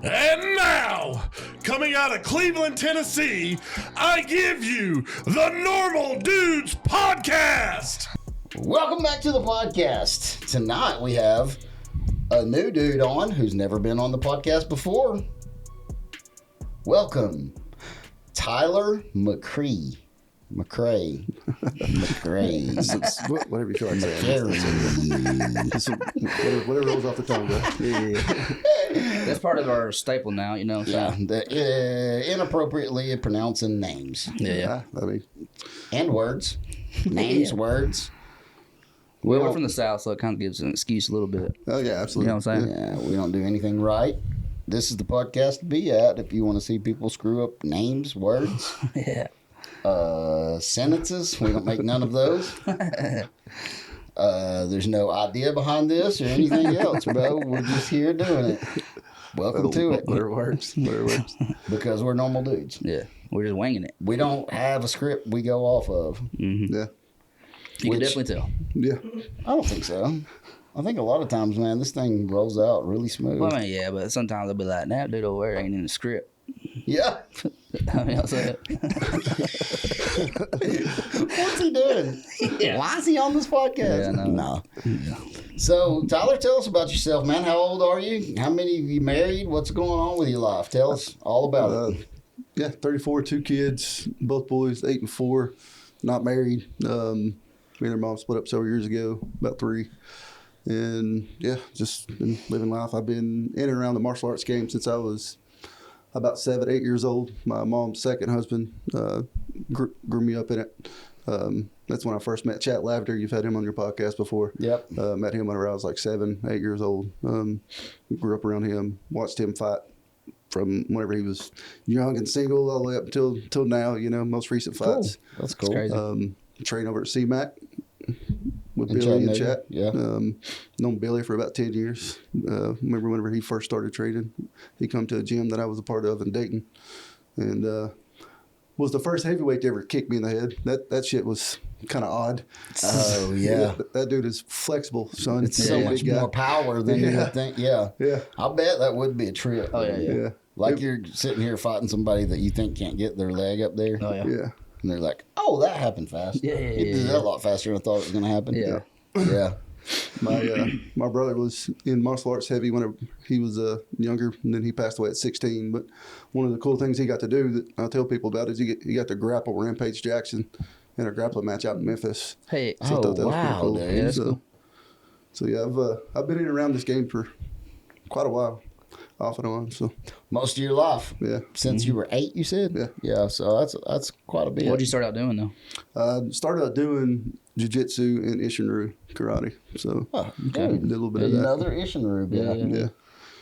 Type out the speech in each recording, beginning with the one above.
And now, coming out of Cleveland, Tennessee, I give you the Normal Dudes Podcast. Welcome back to the podcast. Tonight we have a new dude on who's never been on the podcast before. Welcome, Tyler McRae. McRae. Whatever you feel like saying. Whatever rolls off the tongue, bro. Yeah. That's part of our staple now, you know. Yeah, inappropriately pronouncing names. Yeah. I mean, and words. Names, words. Well, we're from the South, so it kind of gives an excuse a little bit. oh yeah, absolutely. You know what I'm saying? Yeah, we don't do anything right. This is the podcast to be at if you want to see people screw up names, words. Yeah. Sentences. We don't make none of those. There's no idea behind this or anything else, bro. We're just here doing it. Welcome to it. Whatever works. Because we're normal dudes. Yeah. We're just winging it. We don't have a script we go off of. Mm-hmm. Yeah. You can definitely tell. Yeah. I don't think so. I think a lot of times, man, this thing rolls out really smooth. Well, I mean, yeah, but sometimes they'll be like, that dude over there ain't in the script. Yeah. I mean, I'll say it. What's he doing? Yeah. Why is he on this podcast? Yeah, no. No. Yeah. So, Tyler, tell us about yourself, man. How old are you? How many of you married? What's going on with your life? Tell us all about it. Yeah, 34, 2 kids, both boys, 8 and 4, not married. Me and their mom split up several years ago, about 3. And yeah, just been living life. I've been in and around the martial arts game since I was about 7, 8 years old. My mom's second husband grew me up in it. That's when I first met Chat Lavender. You've had him on your podcast before. Yep. Met him whenever I was like 7, 8 years old. Grew up around him, watched him fight from whenever he was young and single all the way up until now, you know, most recent fights. Cool. That's cool. It's crazy. Trained over at CMAC with In Billy and Chattanooga? Chat. Yeah. Known Billy for about 10 years. Remember whenever he first started training, he come to a gym that I was a part of in Dayton, and was the first heavyweight to ever kick me in the head. That shit was kind of odd. Oh, yeah. That dude is flexible, son. It's so much more power than you would think. Yeah. Yeah. I bet that would be a trip. Oh, yeah. Yeah. Like you're sitting here fighting somebody that you think can't get their leg up there. Oh, yeah. Yeah. And they're like, oh, that happened fast. Yeah. It did that a lot faster than I thought it was going to happen. Yeah. Yeah. My brother was in martial arts heavy when he was younger, and then he passed away at 16. But one of the cool things he got to do that I tell people about is he got to grapple Rampage Jackson in a grappling match out in Memphis. Hey. Oh, So I thought that was pretty wow, cool. dude. Yeah, that's so, cool. so yeah, I've been in and around this game for quite a while, off and on. So Most of your life. yeah, Since you were 8, you said? Yeah. Yeah, so that's quite a bit. What'd you start out doing, though? started out doing jiu-jitsu and Ishinru karate. So Oh, did okay. a little bit of that. Another Ishinru guy. Yeah. Yeah.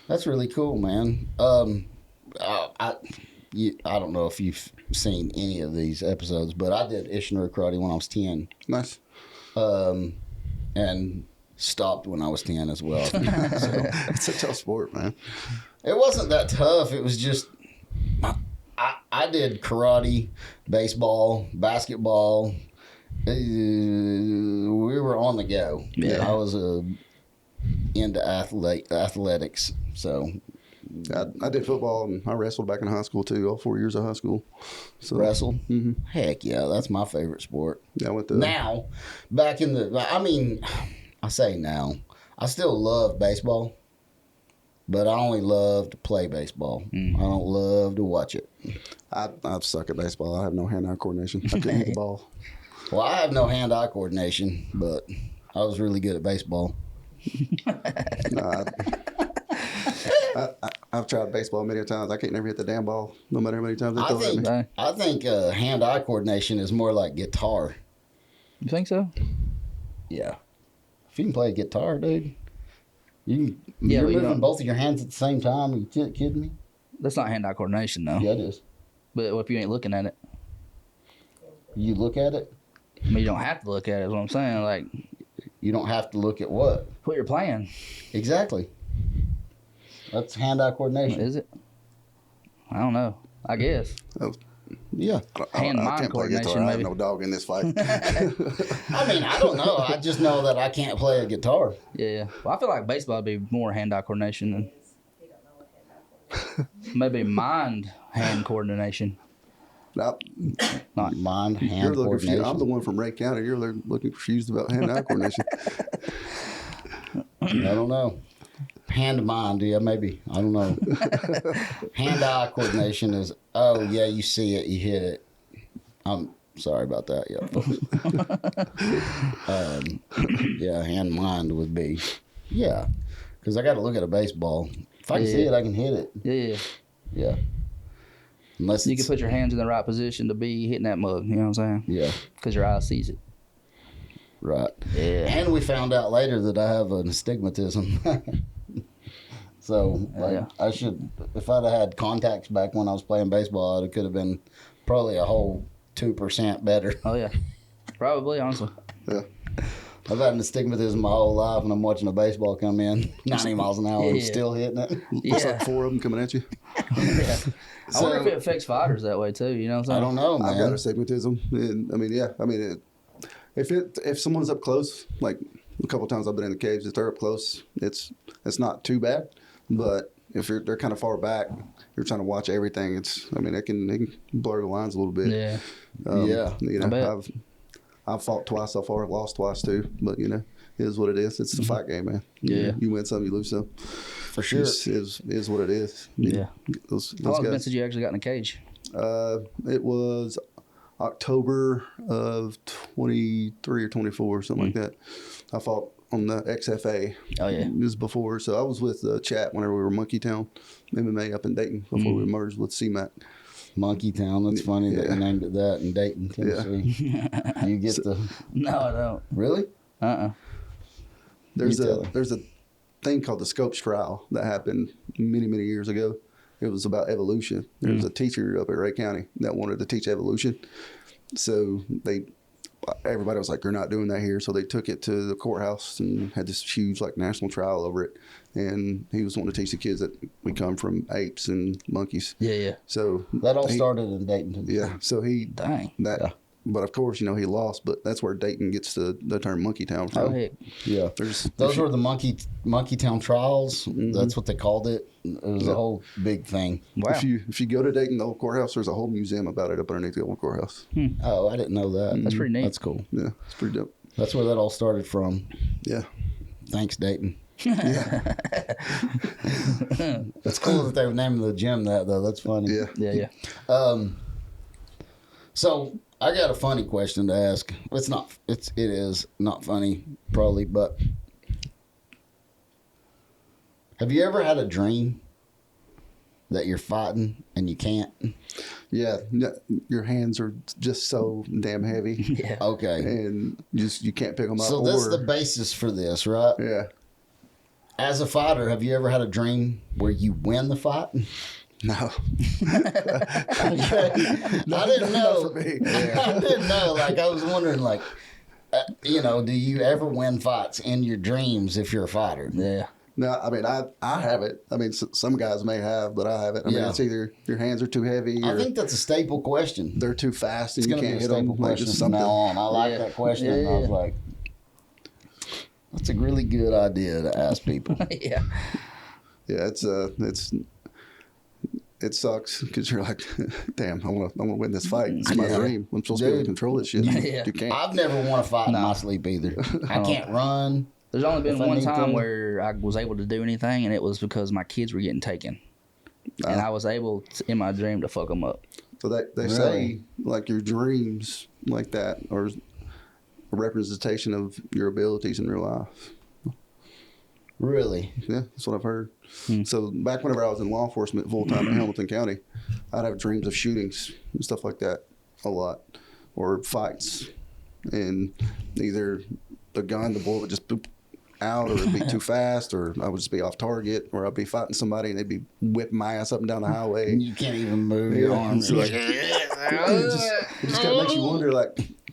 That's really cool, man. I don't know if you've seen any of these episodes, but I did Ishinru karate when I was 10. Nice. And stopped when I was 10 as well. So It's a tough sport, man. it wasn't that tough. It was just I did karate, baseball, basketball. We were on the go. Yeah. I was into athletics. So I did football and I wrestled back in high school too, all 4 years of high school. So wrestle. Mhm. Heck yeah, that's my favorite sport. Yeah, I went to Now, back in the, I mean, I say now, I still love baseball, but I only love to play baseball. I don't love to watch it. I suck at baseball. I have no hand-eye coordination. I couldn't hit the ball. Well, I have no hand-eye coordination, but I was really good at baseball. Nah, I've tried baseball many times. I can't never hit the damn ball, no matter how many times they I throw it at me. think I think hand-eye coordination is more like guitar. You think so? Yeah. If you can play a guitar, dude, you're but you moving don't- both of your hands at the same time. Are you kidding me? That's not hand-eye coordination, though. Yeah, it is. But what if you ain't looking at it? You look at it. I mean, you don't have to look at it, is what I'm saying. Like, You don't have to look at what? what you're playing. Exactly. That's hand-eye coordination. Is it? I don't know. I guess. Yeah. Hand-mind I can't play guitar. coordination, I have maybe. no dog in this fight. I mean, I don't know. I just know that I can't play a guitar. Yeah. Well, I feel like baseball would be more hand-eye coordination than. Maybe mind-hand coordination. Not, Mind, you're hand looking coordination. I'm the one from Ray County. You're looking confused about hand-eye coordination. I don't know. Hand mind, yeah, maybe. I don't know. Hand-eye coordination is, oh, yeah, you see it, you hit it. I'm sorry about that, yeah, folks. Yeah, hand-mind would be, yeah, because I got to look at a baseball. If I can see it, I can hit it. Yeah. Yeah. Unless You it's, can put your hands in the right position to be hitting that mug. You know what I'm saying? yeah, Because your eye sees it. right. Yeah. And we found out later that I have an astigmatism. So, like, Yeah. I should, if I'd have had contacts back when I was playing baseball, it could have been probably a whole 2% better. Oh, yeah. Probably, honestly. Yeah. I've had an astigmatism my whole life, and I'm watching a baseball come in 90 miles an hour and Yeah. still hitting it. It's Yeah. like 4 of them coming at you. Yeah. I wonder So- if it affects fighters that way, too. You know what I'm I saying? don't know, I've got man. astigmatism, and I mean, yeah, I mean, if someone's up close, like a couple times I've been in the caves, if they're up close, it's not too bad. But if they're kind of far back, you're trying to watch everything. It can blur the lines a little bit. Yeah. Yeah, you I bet. know, I've fought twice so far, lost twice too. But you know, it is what it is. It's the fight game, man. Yeah. you win some, you lose some. For sure. It is what it is. Yeah. Those How long has it been guys. since you actually got in a cage? It was October of 23 or 24, something like that. I fought on the XFA. Oh, yeah. It was before. So I was with Chat whenever we were Monkey Town MMA up in Dayton before we merged with CMAC. Monkey Town, that's funny that Yeah. you named it that in Dayton, Tennessee. You get the, No, I don't. really? There's You tell her. a thing called the Scopes trial that happened many, many years ago. It was about evolution. There was a teacher up at Ray County that wanted to teach evolution. So everybody was like, "You're not doing that here." So they took it to the courthouse and had this huge national trial over it. And he was wanting to teach the kids that we come from apes and monkeys. Yeah. So That all started in Dayton, Tennessee. yeah. So he Dang. but of course, he lost. But that's where Dayton gets the term Monkey Town from. Oh, heck. Yeah. Those were the Monkey Town trials. That's what they called it. It was a whole big thing. Wow. If you go to Dayton, the old courthouse, there's a whole museum about it up underneath the old courthouse. Oh, I didn't know that. That's pretty neat. That's cool. Yeah, it's pretty dope. That's where that all started from. Yeah. Thanks, Dayton. That's cool that they were naming the gym that, though. That's funny. Yeah. Yeah. So I got a funny question to ask. It is not funny, probably, but have you ever had a dream that you're fighting and you can't? Yeah. Your hands are just so damn heavy. Yeah. Okay. And you can't pick them up. So that's the basis for this, right? Yeah. As a fighter, have you ever had a dream where you win the fight? No. Okay. I didn't know. for me. I didn't know. I was wondering, do you ever win fights in your dreams if you're a fighter? Yeah. No, I mean, I haven't. I mean, some guys may have, but I haven't. I mean, Yeah. it's either your hands are too heavy I or think that's a staple question. they're too fast and It's you going to be can't a hit them. staple question just from now on. I like Yeah. that question. Yeah, And I was yeah. like, that's a really good idea to ask people. Yeah. Yeah, it sucks because you're like, damn, I want to win this fight. It's my Yeah. dream. I'm supposed to be able to Dude. control this shit. Yeah. You can't. I've never won a fight in No. my sleep either. I can't run. There's only been If I one need time to. where I was able to do anything, and it was because my kids were getting taken. And I was able, in my dream, to fuck them up. So they Really? say your dreams like that are a representation of your abilities in real life. Really? Yeah, that's what I've heard. So back whenever I was in law enforcement full time in Hamilton County, I'd have dreams of shootings and stuff like that a lot, or fights, and either the bullet would just boop out, or it'd be too fast, or I would just be off target, or I'd be fighting somebody and they'd be whipping my ass up and down the highway. You can't even move your Yeah. arms. It's like- It just kind of makes you wonder,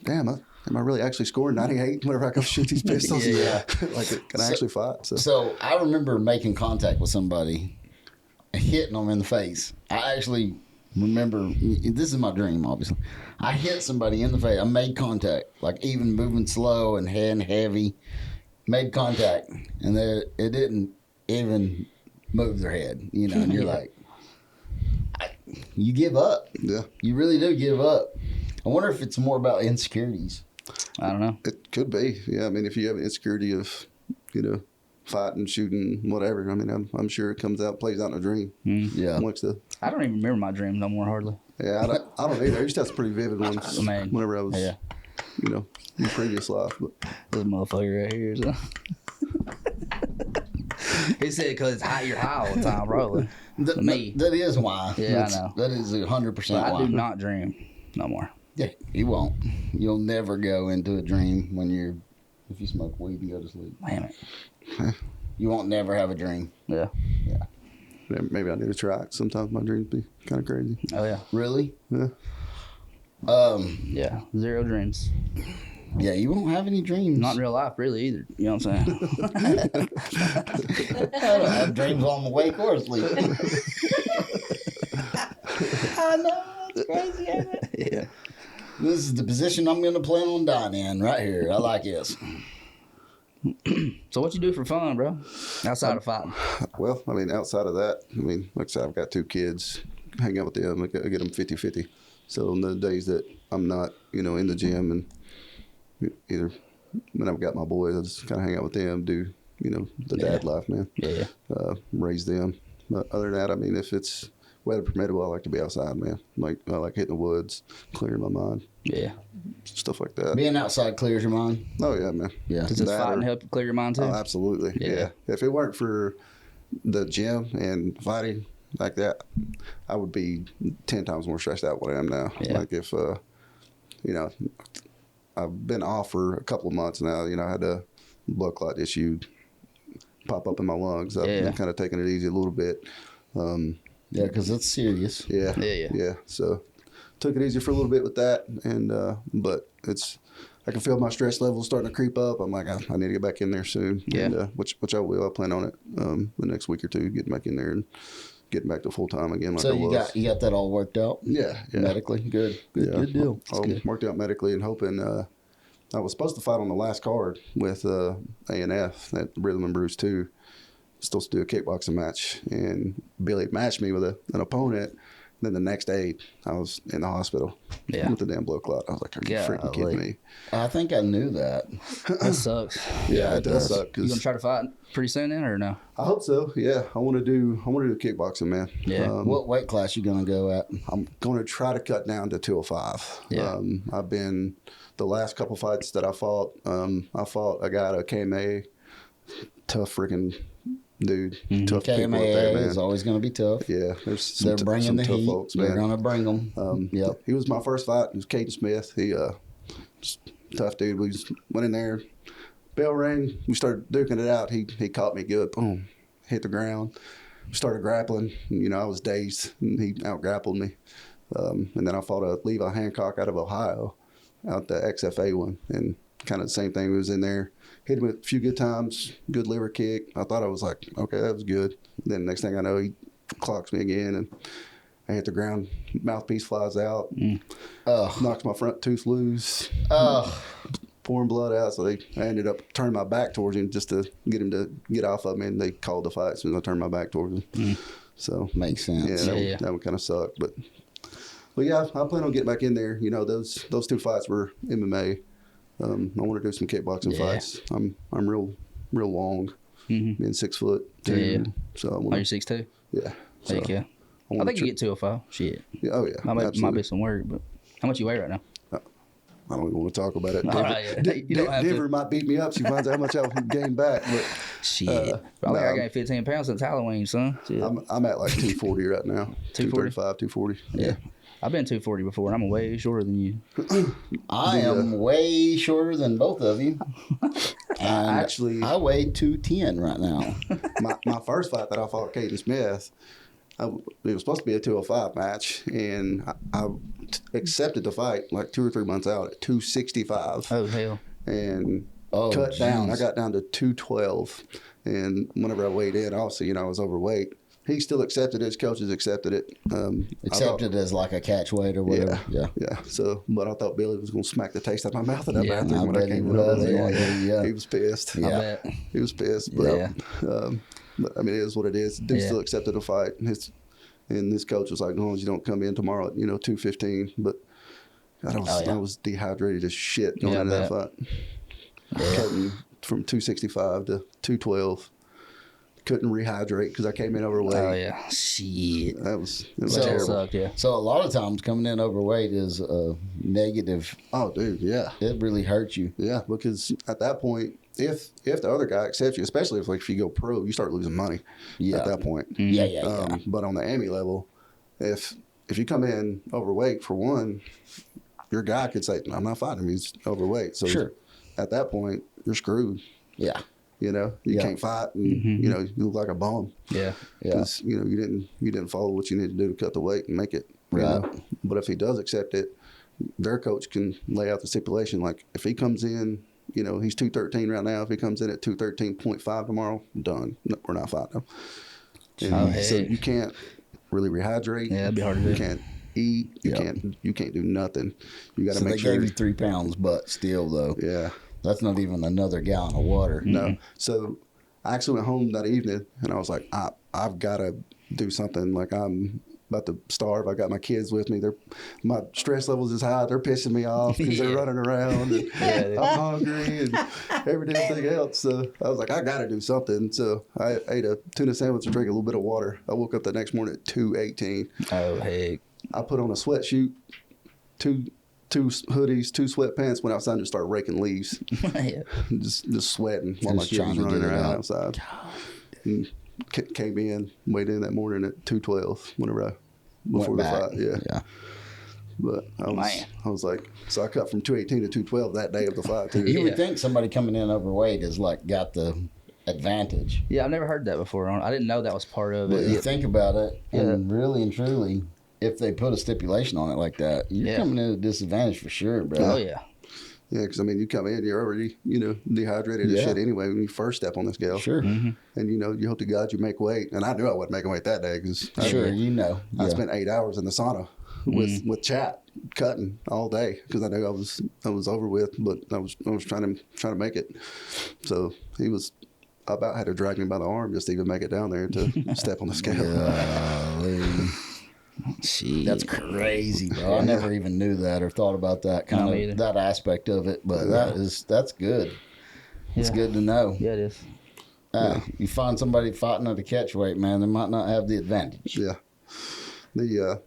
damn, am I really actually scoring 98 whenever I go shoot these pistols? Yeah. Can I actually fight? So I remember making contact with somebody, hitting them in the face. I actually remember, this is my dream, obviously. I hit somebody in the face. I made contact, even moving slow and heavy. Made contact, and it didn't even move their head, and you're Yeah. like, you give up. Yeah. You really do give up. I wonder if it's more about insecurities. I don't know. It could be. Yeah. I mean, if you have an insecurity of, fighting, shooting, whatever, I mean, I'm sure it comes out, plays out in a dream. Yeah. Amongst the, I don't even remember my dreams no more, hardly. yeah, I don't either. I used to have some pretty vivid ones Man, whenever I was, yeah. In previous life. But This motherfucker right here. So. He said because you're high all the time, probably. Me. That is why. Yeah, I know. That is 100% But why. I do not dream no more. Yeah, you won't. You'll never go into a dream if you smoke weed and go to sleep. Damn it. You won't never have a dream. Yeah. maybe I need to try it. Sometimes my dreams be kind of crazy. Oh, yeah. Really? Yeah. Yeah. 0 dreams. Yeah, you won't have any dreams. Not in real life, really, either. You know what I'm saying? I don't have dreams while I'm awake or asleep. I know. It's crazy, ain't it? Yeah. This is the position I'm going to plan on dying in right here. I like this. So what you do for fun, bro? Outside of fighting? Well, I mean, outside of that, like I said, I've got 2 kids. Hang out with them. I get them 50-50. So on the days that I'm not, in the gym and either when I've got my boys, I just kind of hang out with them, do, the dad life, man. Yeah. Raise them. But other than that, I mean, if it's weather permittable, I like to be outside, man. Like, I like hitting the woods, clearing my mind, Yeah. stuff like that. Being outside clears your mind. Oh, yeah, man. Yeah. Does this That fighting or- help you clear your mind, too? Oh, absolutely. Yeah. Yeah. If it weren't for the gym and fighting like that, I would be 10 times more stressed out than I am now. Yeah. Like if, I've been off for a couple of months now. I had a blood clot issue pop up in my lungs. I've Yeah. been kind of taking it easy a little bit. Yeah, because it's serious. Yeah. Yeah. So took it easy for a little bit with that. And, but I can feel my stress levels starting to creep up. I'm like, I need to get back in there soon. Yeah. And, which I will. I plan on it the next week or 2, getting back in there and getting back to full time again. Like So I was. you got that all worked out Yeah. medically? Good. Good deal. That's All good. worked out medically and hoping. I was supposed to fight on the last card with A&F at Rhythm and Bruce 2. Supposed to do a kickboxing match, and Billy matched me with an opponent. Then the next day, I was in the hospital with the damn blood clot. I was like, "Are you freaking kidding me?" I think I knew that. That sucks. Yeah, it does suck. You 'Cause gonna try to fight pretty soon then, or no? I hope so. Yeah, I want to do kickboxing, man. Yeah. What weight class you gonna go at? I'm going to try to cut down to 205. Yeah. I've been the last couple fights that I fought a guy at a KMA, tough freaking dude, tough people up there, KMA man. is always gonna be tough. Yeah, there's some, They're bringing some the tough heat. folks, They're man. gonna bring them. Yep. He was my first fight. It was Caden Smith. He just tough dude. We just went in there. Bell rang. We started duking it out. He caught me good. Boom. Hit the ground. Started grappling. I was dazed. And he out grappled me. And then I fought a Levi Hancock out of Ohio, out the XFA one, and kind of the same thing. We was in there. Hit him a few good times. Good liver kick. I thought I was like, okay, that was good. Then next thing I know, he clocks me again, and I hit the ground. Mouthpiece flies out. Knocks my front tooth loose. Pouring blood out. So I ended up turning my back towards him just to get him to get off of me, and they called the fight as soon as I turned my back towards him. So Makes sense. that would kind of suck. But yeah, I plan on getting back in there. Those 2 fights were MMA. I want to do some kickboxing fights. I'm real long, being 6'2". Yeah. So I Are want you 6'2"? Yeah. So Heck yeah. I think you get 205. Shit. Yeah, oh yeah. Might absolutely. be some work, but how much you weigh right now? I don't even want to talk about it. All Denver, right, yeah. You don't have to. Denver might beat me up. She finds out how much I've gained back. But Shit. I think I gained 15 pounds since Halloween, son. Shit. I'm at like 240 right now. 240? 235, 240. Yeah. I've been 240 before, and I'm way shorter than you. I am way shorter than both of you. And Actually- I weigh 210 right now. My first fight that I fought Caden Smith, it was supposed to be a 205 match, and I accepted the fight like 2 or 3 months out at 265. Oh, hell. And Oh, cut down. jeez. I got down to 212. And whenever I weighed in, obviously, I was overweight. He still accepted it. His coaches accepted it. Accepted as like a catch weight or whatever. Yeah. So, but I thought Billy was going to smack the taste out of my mouth in that Yeah, bathroom I when I bet he came was. over. Yeah. He was pissed. I Yeah. bet. He was pissed. But, Yeah. but I mean, it is what it is. Dude Yeah. still accepted the fight. And this coach was like, as long as you don't come in tomorrow at, 2:15. But God, I was dehydrated as shit going into that fight. Cutting from 265 to 212. Couldn't rehydrate because I came in overweight. Oh yeah, shit. It was So- terrible. Sucked, yeah. So a lot of times coming in overweight is a negative. Oh, dude, yeah. It really hurts you. Yeah, because at that point, if the other guy accepts you, especially if you go pro, you start losing money Yeah. at that point. Yeah. But on the AMI level, if you come in overweight, for one, your guy could say, I'm not fighting him, he's overweight. So Sure. at that point, you're screwed. Yeah. You can't fight, and you look like a bum. Yeah. Yeah. Because you didn't follow what you need to do to cut the weight and make it. you Right. know. But if he does accept it, their coach can lay out the stipulation. Like if he comes in, he's 213 right now. If he comes in at 213.5 tomorrow, done. No, we're not fighting him. And so you can't really rehydrate. Yeah, that'd be hard to do. You can't eat. You can't do nothing. You got to So make they sure. gave you 3 pounds, but still though, Yeah. that's not even another gallon of water. No. So I actually went home that evening and I was like, I've got to do something. Like I'm about to starve. I got my kids with me. My stress levels is high. They're pissing me off because they're running around and I'm hungry and everything else. So I was like, I got to do something. So I ate a tuna sandwich and drank a little bit of water. I woke up the next morning at 218. Oh, heck. I put on a sweatshirt, two hoodies, 2 sweatpants, went outside and just started raking leaves. Yeah. just sweating while my Just kids trying was to running get it around out. outside. And came in, weighed in that morning at 212 before Went the back. fight. Yeah. But I was like, so I cut from 218 to 212 that day of the fight too. You would think somebody coming in overweight is like got the advantage. Yeah, I've never heard that before. I didn't know that was part of But it. you think about it, and really and truly, if they put a stipulation on it like that, you're coming in at a disadvantage for sure, bro. Oh, yeah. Yeah, because I mean, you come in, you're already, dehydrated as shit anyway when you first step on the scale. Sure. And you hope to God you make weight. And I knew I wasn't making weight that day because Sure, I spent 8 hours in the sauna with chat cutting all day because I knew I was over with, but I was trying to make it. So he was about had to drag me by the arm just to even make it down there to step on the scale. Gee, that's crazy, bro. I never even knew that or thought about that either. that aspect of it. But that's good. It's Yeah. good to know. Yeah, it is. You find somebody fighting at a catch weight, man, they might not have the advantage. Yeah.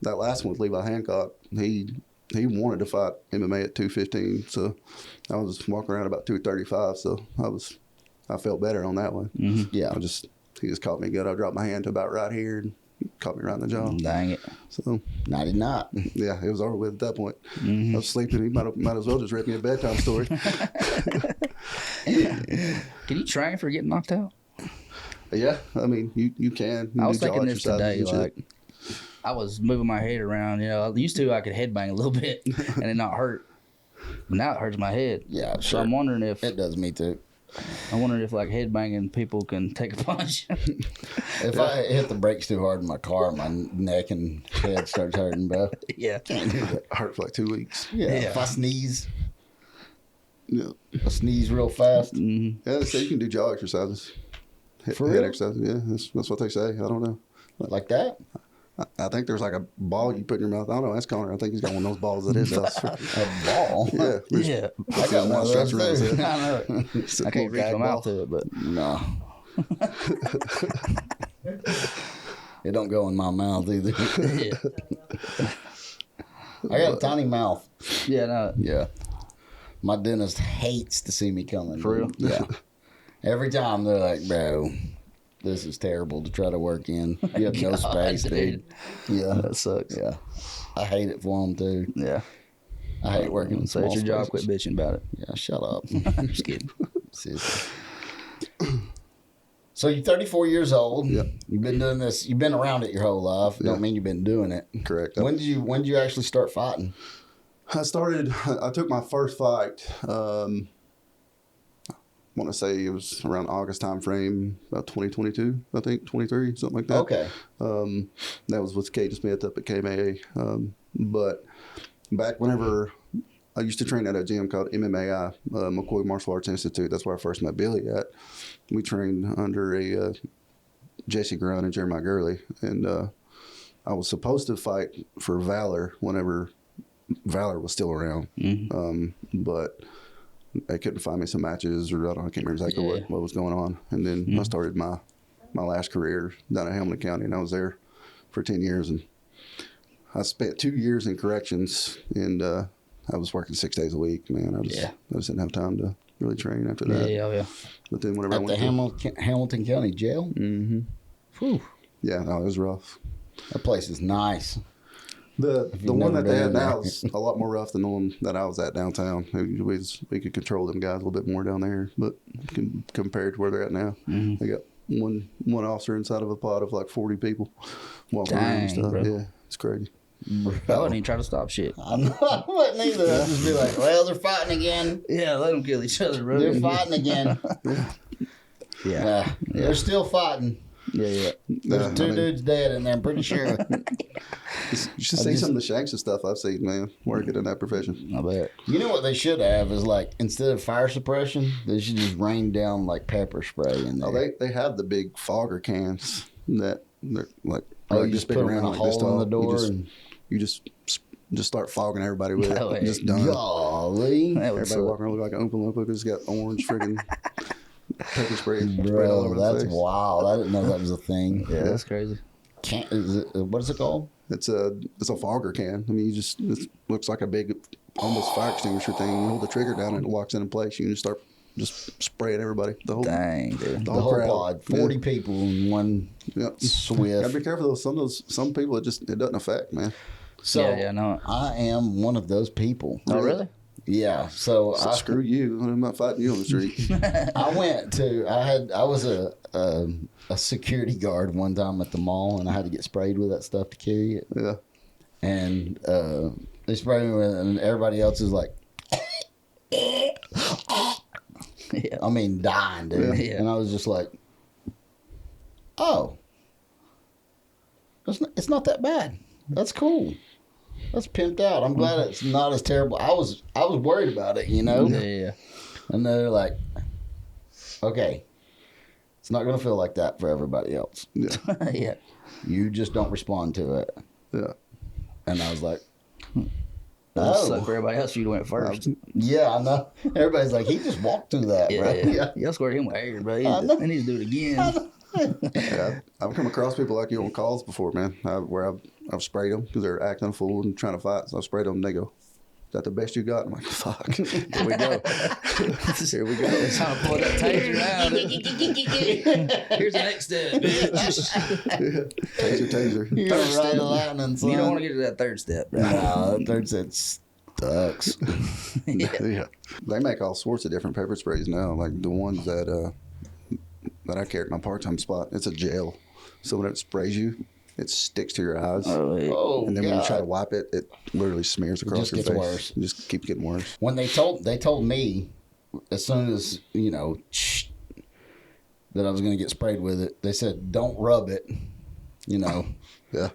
That last one with Levi Hancock, he wanted to fight MMA at 215, so I was walking around about 235, so I felt better on that one. Yeah. He just caught me good. I dropped my hand to about right here and caught me right in the jaw. Dang it. So Naughty not. yeah, it was over with at that point. I was sleeping. He might as well just read me a bedtime story. Can you train for getting knocked out? Yeah, I mean you can. You I was do jaw thinking this exercises today, and shit. like, I was moving my head around. I used to, I could headbang a little bit and it not hurt. But now it hurts my head. Yeah, So sure. I'm wondering if It does me too. like headbanging people can take a punch. If I hit the brakes too hard in my car, my neck and head starts hurting, bro. Yeah. Can't do that. I hurt for like 2 weeks. Yeah. Yeah. If I sneeze Yeah, real fast. yeah. They say you can do jaw exercises. For head real? exercises. Yeah, that's what they say. I don't know. Like that? I think there's like a ball you put in your mouth. I don't know. That's Connor. I think he's got one of those balls at his house. A ball? Yeah. Yeah. I got one of those around his too. head. I know. It's a I can't little reach gag my ball. mouth to it, but No. It don't go in my mouth either. yeah. I got a tiny mouth. Yeah, no. Yeah. My dentist hates to see me coming. For real? Yeah. Every time they're like, bro, this is terrible to try to work in. You have no God, space, dude. Yeah. That sucks. Yeah. I hate it for them, too. Yeah. I hate working in So small it's your job. spaces. Quit bitching about it. Yeah, shut up. I'm just kidding. Seriously. So you're 34 years old. Yep. You've been doing this. You've been around it your whole life. Yeah. Don't mean you've been doing it. Correct. When did you actually start fighting? I took my first fight, I want to say it was around August time frame, about 2022, I think, 23, something like that. Okay. That was with Caden Smith up at KMAA. But back whenever I used to train at a gym called MMA, McCoy Martial Arts Institute. That's where I first met Billy at. We trained under a Jesse Grun and Jeremiah Gurley. And I was supposed to fight for Valor whenever Valor was still around, but they couldn't find me some matches, or I can't remember exactly what was going on. And then I started my last career down in Hamilton County, and I was there for 10 years. And I spent 2 years in corrections, and I was working 6 days a week. Man, I just didn't have time to really train after that. Yeah. But then whenever I At went the Hamilton County Jail? Mm-hmm. Whew. Yeah, no, it was rough. That place is nice. The one that they been have there. now is a lot more rough than the one that I was at downtown. We could control them guys a little bit more down there, but compared to where they're at now, they got one officer inside of a pod of like 40 people walking around and stuff. Bro. Yeah, it's crazy. I wouldn't even try to stop shit. I wouldn't either. I'd just be like, well, they're fighting again. Yeah, let them kill each other, bro. They're fighting again. Yeah. They're still fighting. Yeah. There's two dudes dead in there, I'm pretty sure. You should see some of the shanks and stuff I've seen, man, working in that profession. I bet. You know what they should have is like, instead of fire suppression, they should just rain down like pepper spray in there. Oh, they have the big fogger cans that they're like. Oh, like you this just big put them in around a like this hole in the tall. door. You just start fogging everybody with No way. it. Just done. Golly. That would Everybody suck. walking around looking like an Oompa Loompa because got orange friggin' pepper spray sprayed all Bro, over the that's face. wild. I didn't know that was a thing. Yeah, that's crazy. What is it called? It's a fogger can. I mean, it looks like a big, almost fire extinguisher thing. You hold the trigger down and it locks in place. You can just start spraying everybody. The whole Dang, dude. The whole crowd. pod. 40 people in one Yep. swift. Gotta be careful though. Some people it doesn't affect, man. So Yeah, no. I am one of those people. Oh, really? Yeah. So So screw you. I'm not fighting you on the street. I was a security guard one time at the mall, and I had to get sprayed with that stuff to carry it. Yeah. And they sprayed me with it, and everybody else is like, Yeah. I mean, dying, dude. Yeah. And I was just like, oh, it's not that bad. That's cool. That's pimped out. I'm glad it's not as terrible. I was worried about it, you know? Yeah. And they're like, okay, it's not going to feel like that for everybody else. Yeah. Yeah. You just don't respond to it. Yeah. And I was like, That'll suck oh, for everybody else if you went first. yeah, I know. Everybody's like, he just walked through that, Yeah, bro. yeah. Y'all squared him with air, bro. He I know. needs to do it again. Yeah, I've come across people like you on calls before, man, where I've sprayed them because they're acting a fool and trying to fight. So I've sprayed them and they go, is that the best you got? I'm like, fuck. Here we go. Here we go. It's time to pull that taser out. Here's the next step, bitch. Taser. You're Third right step. of lightning, son. You don't want to get to that third step, bro. No, that third set sucks. Yeah. They make all sorts of different pepper sprays now. Like the ones that I carry at my part-time spot, it's a gel. So when it sprays you, it sticks to your eyes. Oh, And then when you try to God. wipe it, it literally smears across just your gets face. worse. It just keeps getting worse. When they told me as soon as, that I was going to get sprayed with it, they said, don't rub it, Yeah.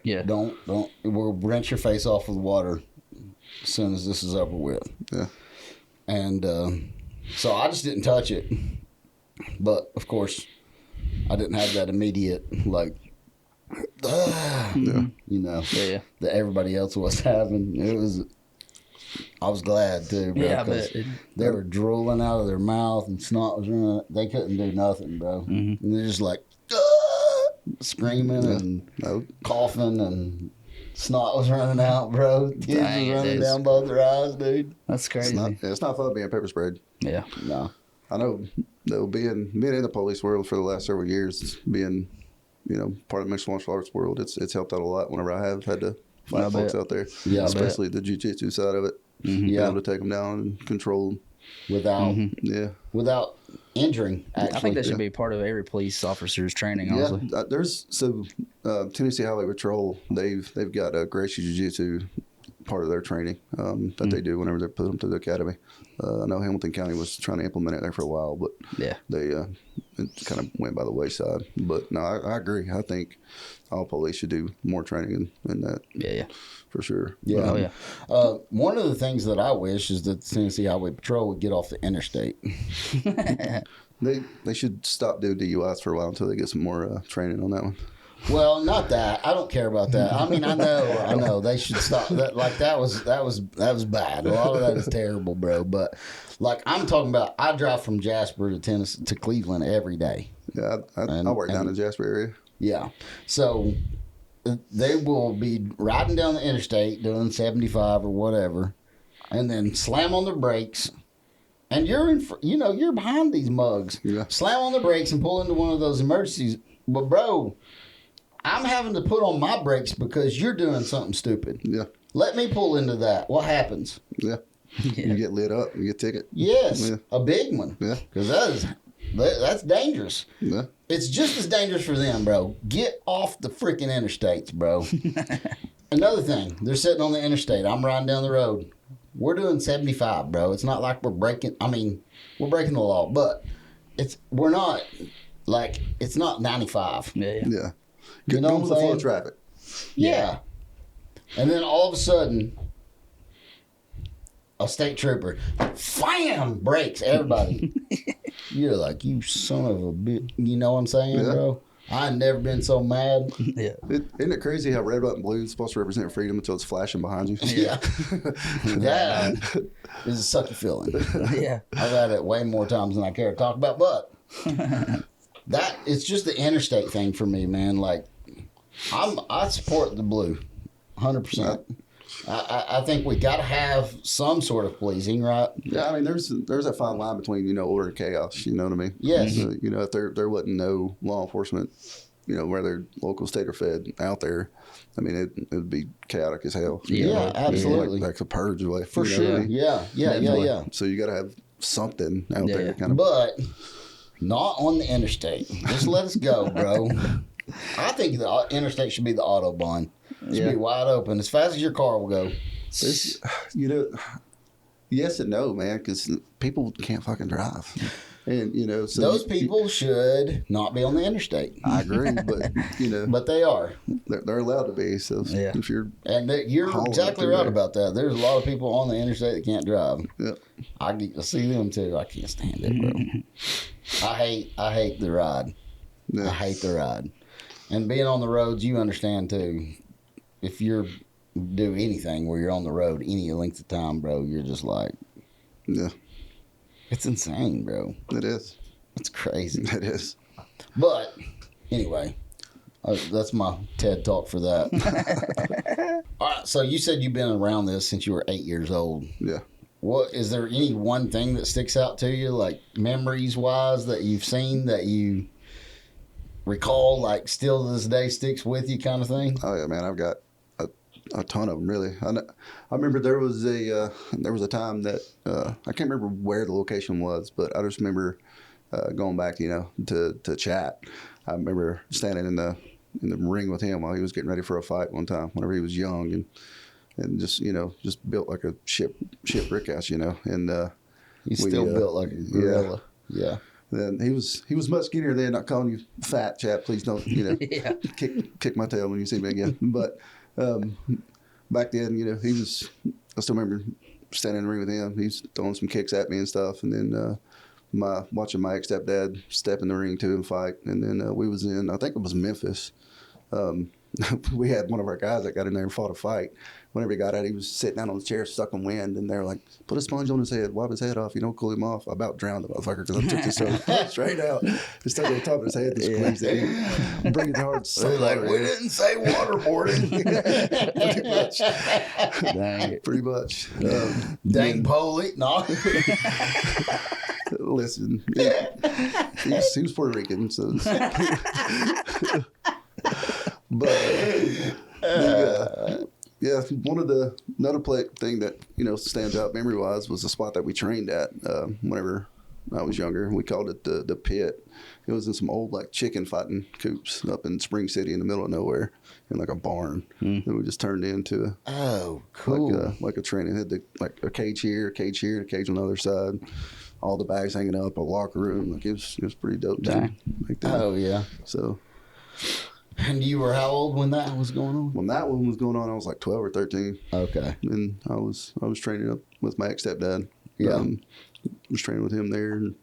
Yeah. don't, we'll rinse your face off with water as soon as this is over with. Yeah. And so I just didn't touch it. But, of course, I didn't have that immediate, like, Yeah. Yeah. that everybody else was having. I was glad, too, bro. Yeah, I 'cause bet. they were drooling out of their mouth and snot was running. They couldn't do nothing, bro. And they're just like, screaming and No. coughing and snot was running out, bro. Tears Dang, was running dude. down both their eyes, dude. That's crazy. It's not fun being pepper sprayed. Yeah. No. I know, though, being in the police world for the last several years, being, part of the mixed martial arts world, it's helped out a lot whenever I have had to I fight folks bet. out there. Yeah, I bet. Especially the jiu-jitsu side of it. Being Yeah. able to take them down and control them. Without injuring, actually. I think that should be part of every police officer's training, honestly. Yeah, Tennessee Highway Patrol, they've got a Gracie Jiu-Jitsu part of their training that they do whenever they put them to the academy. I know Hamilton County was trying to implement it there for a while, but Yeah. they it kind of went by the wayside. But no, I agree. I think all police should do more training in that Yeah. for sure. Yeah. Oh, yeah. One of the things that I wish is that the Tennessee Highway Patrol would get off the interstate. They should stop doing DUIs for a while until they get some more training on that one. Well, not that. I don't care about that. I mean, I know they should stop that. Like that was bad. A lot of that is terrible, bro. But like I'm talking about, I drive from Jasper to Tennessee to Cleveland every day. Yeah, I work down in the Jasper area. Yeah, so they will be riding down the interstate doing 75 or whatever, and then slam on their brakes. And you're you're behind these mugs. Yeah. Slam on the brakes and pull into one of those emergencies. But bro, I'm having to put on my brakes because you're doing something stupid. Yeah. Let me pull into that. What happens? Yeah. You get lit up. You get a ticket. Yes, Yeah. a big one. Yeah. Because that's dangerous. Yeah. It's just as dangerous for them, bro. Get off the freaking interstates, bro. Another thing, they're sitting on the interstate. I'm riding down the road. We're doing 75, bro. It's not like we're breaking. I mean, we're breaking the law, but we're not like it's not 95. Yeah. Yeah. You know Going with the what I'm flow saying? of traffic. Yeah. And then all of a sudden, a state trooper, bam, brakes everybody. You're like, you son of a bitch. You know what I'm saying, Yeah. bro? I've never been so mad. Yeah. Isn't it crazy how red, white, and blue is supposed to represent freedom until it's flashing behind you? Yeah. That is a sucky feeling. Yeah. I've had it way more times than I care to talk about, but it's just the interstate thing for me, man. Like, I support the blue, 100%. I think we got to have some sort of policing, right? Yeah, I mean, there's that fine line between order and chaos. You know what I mean? Yes. If there wasn't no law enforcement, whether local, state, or fed out there, I mean, it'd be chaotic as hell. Yeah, absolutely. Like a purge way. For sure. Yeah. So you got to have something out there, kind of. But not on the interstate. Just let us go, bro. I think the interstate should be the Autobahn. It should be wide open, as fast as your car will go. Yes and no, man, because people can't fucking drive. And, so those people should not be on the interstate. I agree, but, But they are. they're allowed to be. So if you're. And you're hauling exactly through right there. about that. There's a lot of people on the interstate that can't drive. Yeah. I get to see them too. I can't stand it, bro. I hate the ride. Yeah. I hate the ride. And being on the roads, you understand too. If you're do anything where you're on the road any length of time, bro, you're just like, Yeah. it's insane, bro. It is. It's crazy. It is. But anyway, that's my TED talk for that. All right, so you said you've been around this since you were 8 years old. Yeah. What is there any one thing that sticks out to you, like memories wise, that you've seen that you recall, like still to this day sticks with you, kind of thing? Oh yeah, man. I've got a ton of them, really. I remember there was a time that I can't remember where the location was, but I just remember going back, to chat. I remember standing in the ring with him while he was getting ready for a fight one time, whenever he was young and just built like a shipwreck ass, and He's still built like a gorilla. Yeah. Then he was much skinnier then. Not calling you fat, chap. Please don't Yeah. kick my tail when you see me again. But back then, he was. I still remember standing in the ring with him. He's throwing some kicks at me and stuff, and then watching my ex stepdad step in the ring too and fight. And then we was in, I think it was Memphis. We had one of our guys that got in there and fought a fight. Whenever he got out, he was sitting down on the chair, stuck in wind, and they're like, "Put a sponge on his head, wipe his head off. You don't cool him off." I about drowned the motherfucker because I took this stuff straight out, just stuck on top of his head, just squeezed it, bring it hard. They're like, we didn't say waterboarding. Dang it. Pretty much. Dang Polly. No. Listen, he was Puerto Rican, so. But yeah, another thing that stands out memory wise was the spot that we trained at whenever I was younger. We called it the pit. It was in some old like chicken fighting coops up in Spring City in the middle of nowhere in like a barn that we just turned into Cool. like a training. It had like a cage here, a cage on the other side. All the bags hanging up, a locker room. Like it was pretty dope too. Like that. Oh yeah. So. And you were how old when that was going on? When that one was going on, I was like 12 or 13. Okay. And I was training up with my ex-stepdad. Yeah. Was training with him there. And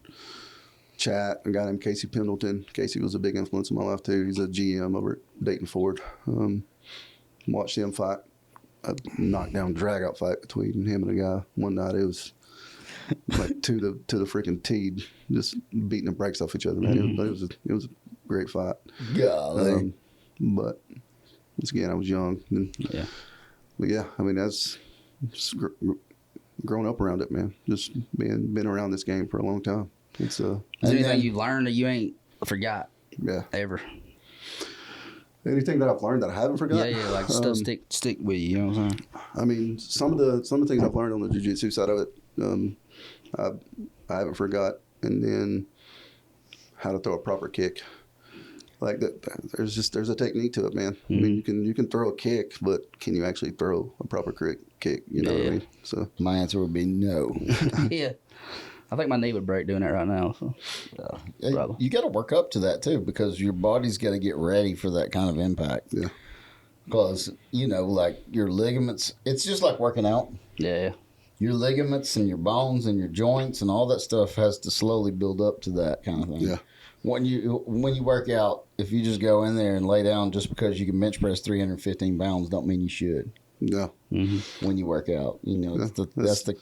Chat, a guy named Casey Pendleton. Casey was a big influence in my life too. He's a GM over at Dayton Ford. Watched him fight a knockdown drag-out fight between him and a guy one night. It was like to the freaking tee, just beating the brakes off each other. Man, it was a great fight. Golly. But once again, I was young. But yeah, I mean that's grown up around it, man. Just been around this game for a long time. It's Is there anything you learned that you ain't forgot? Yeah. Ever? Anything that I've learned that I haven't forgot? Yeah, like stuff stick with you. You know what I'm saying? I mean, some of the things I've learned on the jiu-jitsu side of it, I haven't forgot. And then how to throw a proper kick. Like that, there's a technique to it, man. Mm-hmm. I mean, you can throw a kick, but can you actually throw a proper kick? You know what I mean? So my answer would be no. Yeah. I think my knee would break doing that right now. So, You got to work up to that too, because your body's got to get ready for that kind of impact. Yeah. Because like your ligaments, it's just like working out. Yeah. Your ligaments and your bones and your joints and all that stuff has to slowly build up to that kind of thing. Yeah. When you work out, if you just go in there and lay down just because you can bench press 315 pounds, don't mean you should. Yeah. Mm-hmm. When you work out, that's the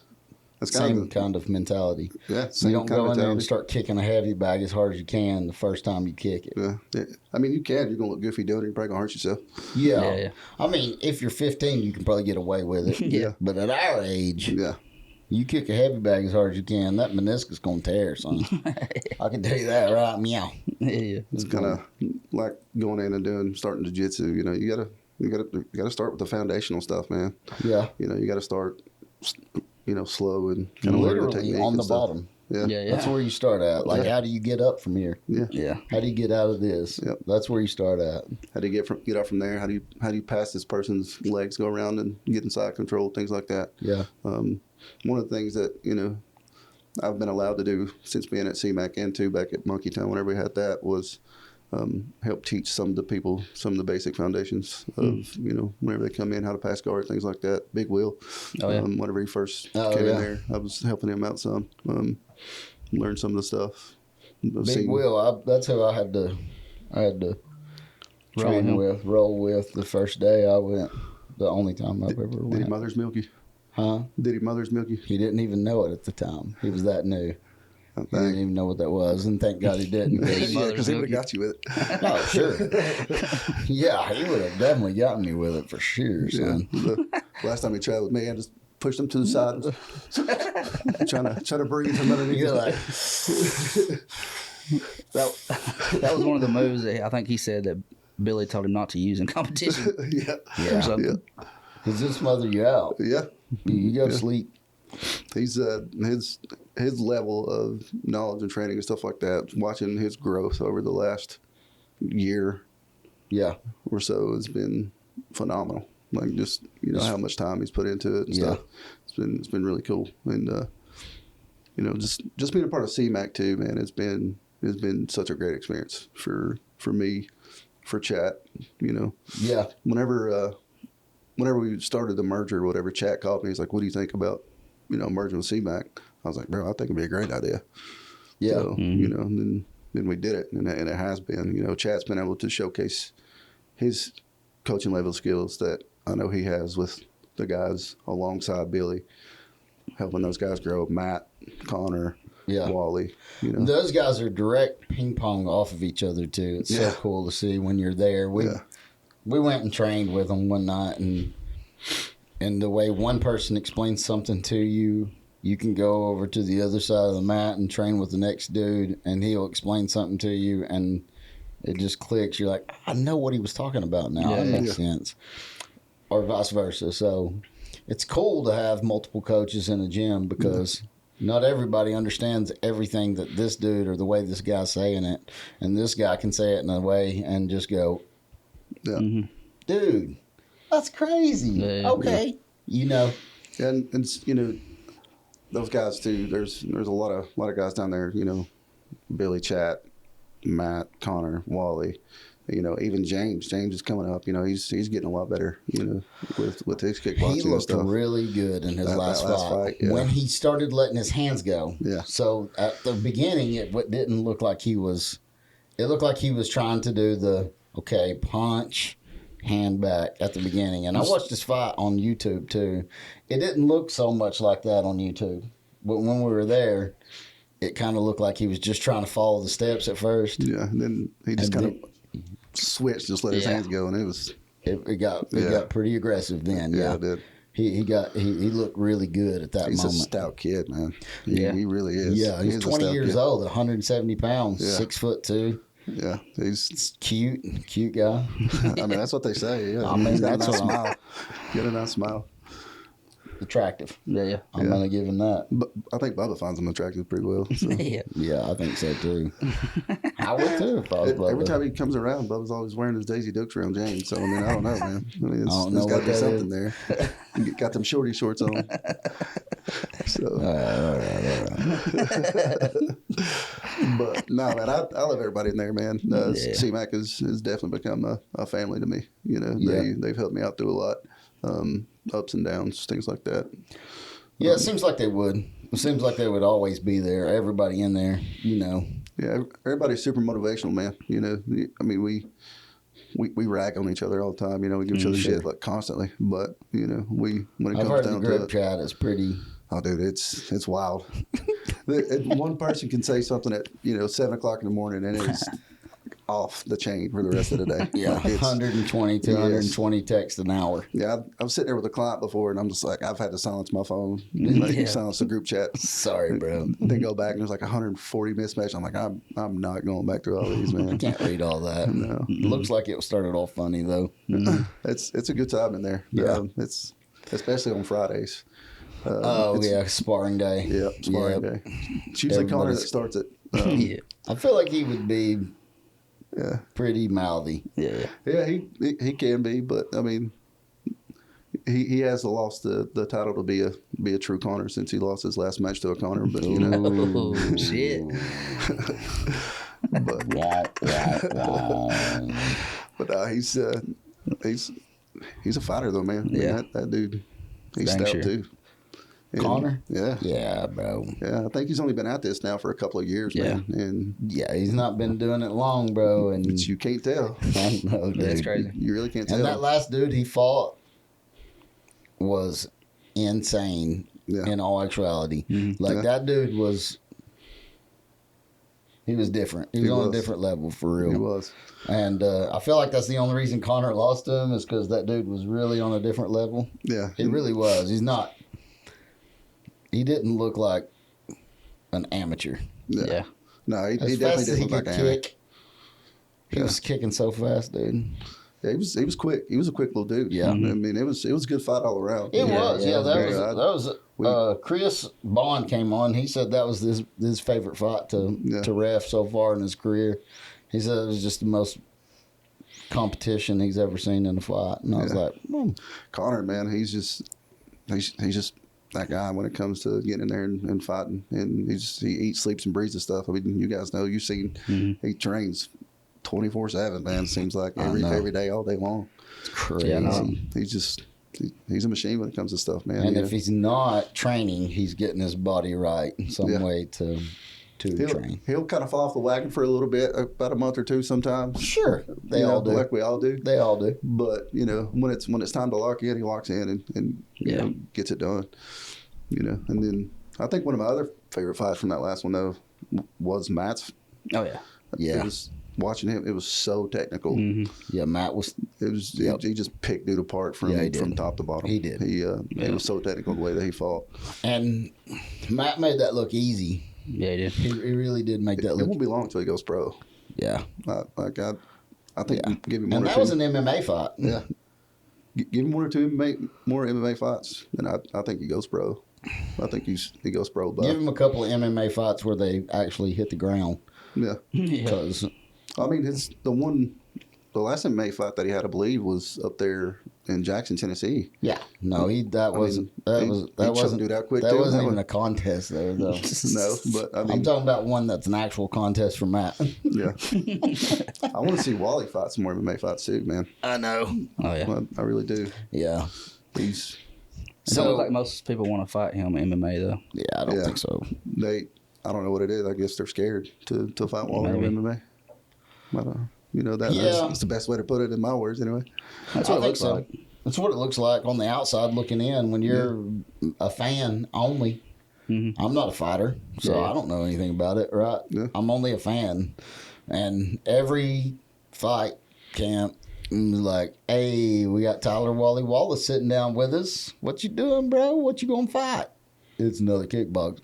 That's same kind of mentality. Yeah, You same don't kind go of in there and mentality. start kicking a heavy bag as hard as you can the first time you kick it. Yeah. I mean, you can. You're gonna look goofy doing it. You're probably gonna hurt yourself. Yeah. I mean, if you're 15, you can probably get away with it. Yeah. But at our age, Yeah. you kick a heavy bag as hard as you can, that meniscus gonna tear, son. I can tell you that, right? Meow. Yeah. It's kind of like going in and starting jiu-jitsu. You gotta start with the foundational stuff, man. Yeah. You gotta start, slow and kind of learn the Literally technique on and the stuff. bottom. Yeah. Yeah. That's where you start at. Like, how do you get up from here? Yeah. Yeah. How do you get out of this? Yep. That's where you start at. How do you get up from there? How do you pass this person's legs, go around and get inside control, things like that. Yeah. One of the things that I've been allowed to do since being at CMAC and too back at Monkey Town, whenever we had that, was help teach some of the people some of the basic foundations of whenever they come in, how to pass guard, things like that. Big Will, whenever he first came in there, I was helping him out some, learn some of the stuff. Big Will, that's who I had to roll with the first day I went. The only time I've ever went. Did he mother's milky? Huh? Did he mother's milky? He didn't even know it at the time. He was that new. Oh, He didn't even know what that was, and thank God he didn't. Yeah, because he would have got you with it. Oh, sure. Yeah, he would have definitely gotten me with it for sure, son. The last time he tried with me, I just pushed him to the side, trying to breathe from underneath. You're like, That was one of the moves that I think he said that Billy told him not to use in competition. Yeah. Or something. Yeah. does this smother you out? Yeah. You go to sleep. He's his level of knowledge and training and stuff like that, watching his growth over the last year Yeah. or so has been phenomenal. Like just how much time he's put into it and stuff. It's been really cool. And just being a part of CMAC too, man, it's been such a great experience for me, for Chat. Yeah. Whenever we started the merger or whatever, Chat called me. He's like, "What do you think about merging with CMAC?" I was like, "Bro, I think it'd be a great idea." Yeah. So, then we did it, and it has been. Chat's been able to showcase his coaching level skills that I know he has with the guys alongside Billy, helping those guys grow. Matt, Connor, Wally. Those guys are direct ping pong off of each other too. It's so cool to see when you're there. We went and trained with them one night, and the way one person explains something to you, you can go over to the other side of the mat and train with the next dude, and he'll explain something to you, and it just clicks. You're like, I know what he was talking about now. That makes sense. Or vice versa. So it's cool to have multiple coaches in a gym because not everybody understands everything that this dude or the way this guy's saying it, and this guy can say it in a way and just go, dude, that's crazy. Yeah. Okay. And those guys too. There's a lot of guys down there. Billy, Chat, Matt, Connor, Wally. even James is coming up. He's getting a lot better. With his kickboxing He and looked stuff. really good in his last fight. Yeah. When he started letting his hands go. Yeah. So at the beginning, it didn't look like he was. It looked like he was trying to do the punch, hand back at the beginning. And I watched this fight on YouTube too. It didn't look so much like that on YouTube, but when we were there, it kind of looked like he was just trying to follow the steps at first. Yeah, and then he just kind of switched, just let his hands go, and it was. It got pretty aggressive then. Yeah, Yeah, it did. He looked really good at that He's moment. a stout kid, man. He really is. Yeah, he's 20 years old, 170 pounds, Yeah. 6'2". Yeah, he's Cute guy. I mean, that's what they say. Yeah, I mean, he's got a that's nice what smile. Got a nice smile. Attractive. Yeah. I'm gonna give him that. But I think Bubba finds him attractive pretty well. So. Yeah. Yeah, I think so too. I would too if I was Every Bubba. time he comes around, Bubba's always wearing his Daisy Dukes around James. So I mean, I don't know, man. I mean, I don't there's know got what to be that something is. there. You got them shorty shorts on. So, All right. but no, man, I love everybody in there, man. C-Mac has definitely become a family to me. They've helped me out through a lot, ups and downs, things like that. Yeah, it seems like they would. It seems like they would always be there. Everybody in there, Yeah, everybody's super motivational, man. I mean, we rag on each other all the time. We give each other shit like constantly. But when it I've comes heard the down to group it, chat is pretty. oh, dude, it's wild. One person can say something at 7:00 in the morning, and it's off the chain for the rest of the day. Yeah, Like, it's- 120, 220 texts an hour. Yeah, I was sitting there with a client before, and I'm just like, I've had to silence my phone, silence the group chat. Sorry, bro. Then go back, and there's like 140 mismatches. I'm like, I'm not going back through all these, man. Can't read all that. No. It looks like it started off funny though. It's a good time in there. Yeah. It's especially on Fridays. Sparring day. Yeah, sparring day. It's usually Connor that Everybody's- starts it. Yeah. I feel like he would be Yeah, pretty mouthy. Yeah. yeah, he can be, but I mean, he has lost the title to be a true Connor since he lost his last match to a Connor. But Oh shit. but Wow. he's a fighter though, man. I mean, Yeah. that dude, he's Dang stout sure. too. And, Connor? Yeah. Yeah, bro. Yeah, I think he's only been at this now for a couple of years, Yeah. man. And Yeah, he's not been doing it long, bro. And but you can't tell. I know, dude. That's crazy. You really can't tell. And that last dude he fought was insane Yeah. in all actuality. Like Yeah. that dude was. He was different. He was on a was. different level for real. He was. And I feel like that's the only reason Connor lost to him is because that dude was really on a different level. Yeah. He really was. He's not. He didn't look like an amateur. Yeah. No, he As definitely fast as didn't he look like could Anna. kick, he was kicking so fast, dude. Yeah, he was quick. He was a quick little dude. Yeah. I mean, it was a good fight all around. It was, yeah. That very was good. Chris Bond came on. He said that was his favorite fight to ref so far in his career. He said it was just the most competition he's ever seen in a fight, and I was like, Connor, man, he's just that guy when it comes to getting in there and fighting. And he eats, sleeps, and breathes the stuff. I mean, you guys know, you've seen he trains 24/7, man. It seems like every day, all day long. it's crazy. Yeah, I know. He's a machine when it comes to stuff, man. And if he's not training, he's getting his body right in some way to train. He'll kind of fall off the wagon for a little bit, about a month or two sometimes. Sure, they all do. Like we all do. They all do. But when it's time to lock in, he locks in and gets it done. And then I think one of my other favorite fights from that last one though was Matt's. Oh yeah. Yeah. It was watching him. It was so technical. Yeah, Matt was. It was he just picked dude apart from Yeah, he did. from top to bottom. He did. It was so technical the way that he fought. And Matt made that look easy. Yeah, he did. He really did make that It look. won't be long until he goes pro. Yeah. I think give him one And or that two. was an MMA fight. Yeah. Give him one or two more MMA fights, and I think he goes pro. I think he goes pro. But Give him a couple of MMA fights where they actually hit the ground. yeah, Yeah. Because I mean the one the last MMA fight that he had, I believe, was up there in Jackson, Tennessee. Yeah, no, he wasn't dude out quick. that too. wasn't even a contest there though. No, but I mean, I'm talking about one that's an actual contest for Matt. yeah. I want to see Wally fight some more MMA fights too, man. I know. Oh yeah. I really do. Yeah. He's It don't look like most people want to fight him in MMA though. Yeah, I don't think so. I don't know what it is. I guess they're scared to fight Wally in Maybe. MMA. But Yeah. that's the best way to put it in my words, anyway. That's what I it think looks so. like. That's what it looks like on the outside looking in when you're a fan only. Mm-hmm. I'm not a fighter, so Yeah. I don't know anything about it, right? Yeah. I'm only a fan. And every fight camp, like, hey, we got Tyler Wally Wallace sitting down with us. What you doing, bro? What you gonna fight? It's another kickboxer.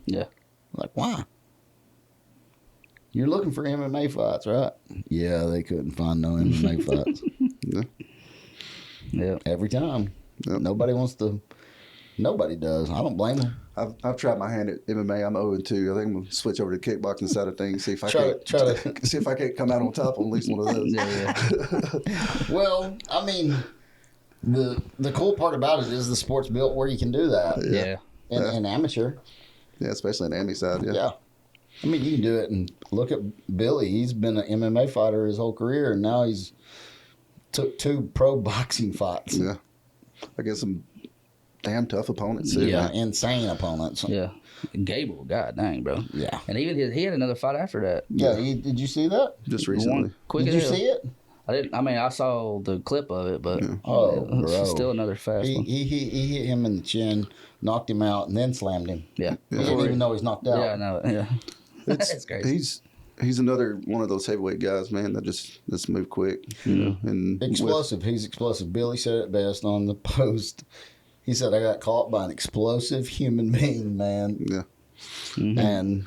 Yeah. Like, why? You're looking for MMA fights, right? Yeah, they couldn't find no MMA fights. Yeah. Yeah. Every time. Yep. Nobody wants to. Nobody does. I don't blame them. I've tried my hand at MMA. I'm 0-2. I think I'm gonna switch over to the kickboxing side of things. See if I Try can see if I can't come out on top on at least one of those. Yeah. Well, I mean, the cool part about it is the sport's built where you can do that. Yeah. In amateur. Yeah, especially on the Amy side. Yeah. Yeah. I mean, you can do it. And look at Billy. He's been an MMA fighter his whole career, and now he's took 2 pro boxing fights. Yeah. Against some damn tough opponents too. Yeah, insane opponents. Yeah. Gable, god dang, bro. Yeah. And even he had another fight after that. Yeah, did you see that? Just recently. Quick Did as you hell. see it? I didn't. I mean, I saw the clip of it, but Oh, it's bro. still another fast one. He hit him in the chin, knocked him out, and then slammed him. Yeah. He didn't even know he's knocked out. Yeah, I know. Yeah. That's crazy. He's another one of those heavyweight guys, man, that just move quick, you know. And Explosive. He's explosive. Billy said it best on the post. He said, I got caught by an explosive human being, man. Yeah. Mm-hmm. And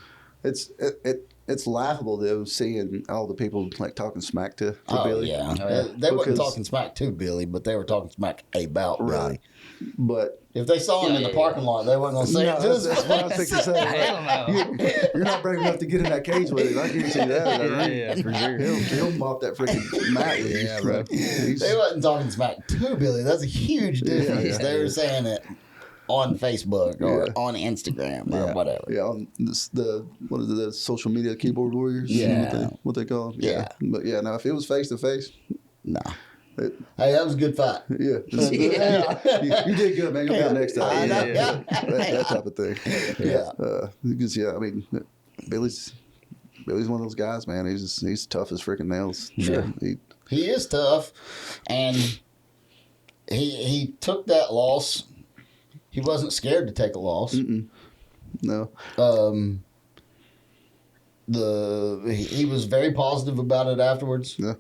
It's laughable though, seeing all the people like talking smack to oh, Billy. yeah. Oh, yeah. They wasn't Because- talking smack to Billy, but they were talking smack about Billy. Right. But If they saw him in the parking lot, they wasn't going to say no, it to that's, his that's what I was thinking. So, Hell no. you're not brave enough to get in that cage with him. I guarantee you that. Yeah, Right? yeah, for sure. He'll mop that freaking mat with you. Yeah, bro. He's- They wasn't talking smack to Billy. That's a huge difference. yeah. They were saying it on Facebook or Yeah. on Instagram or whatever. Yeah, on what is it, the social media keyboard warriors? Yeah. What they call them? Yeah. But yeah, now if it was face to face, Nah. it- Hey, that was a good fight. yeah. You did good, man. You'll be up next time. I know. Yeah. That type of thing. Yeah. Because I mean, Billy's one of those guys, man. He's tough as freaking nails. Yeah. He is tough, and he took that loss. He wasn't scared to take a loss. No. He was very positive about it afterwards. Yeah.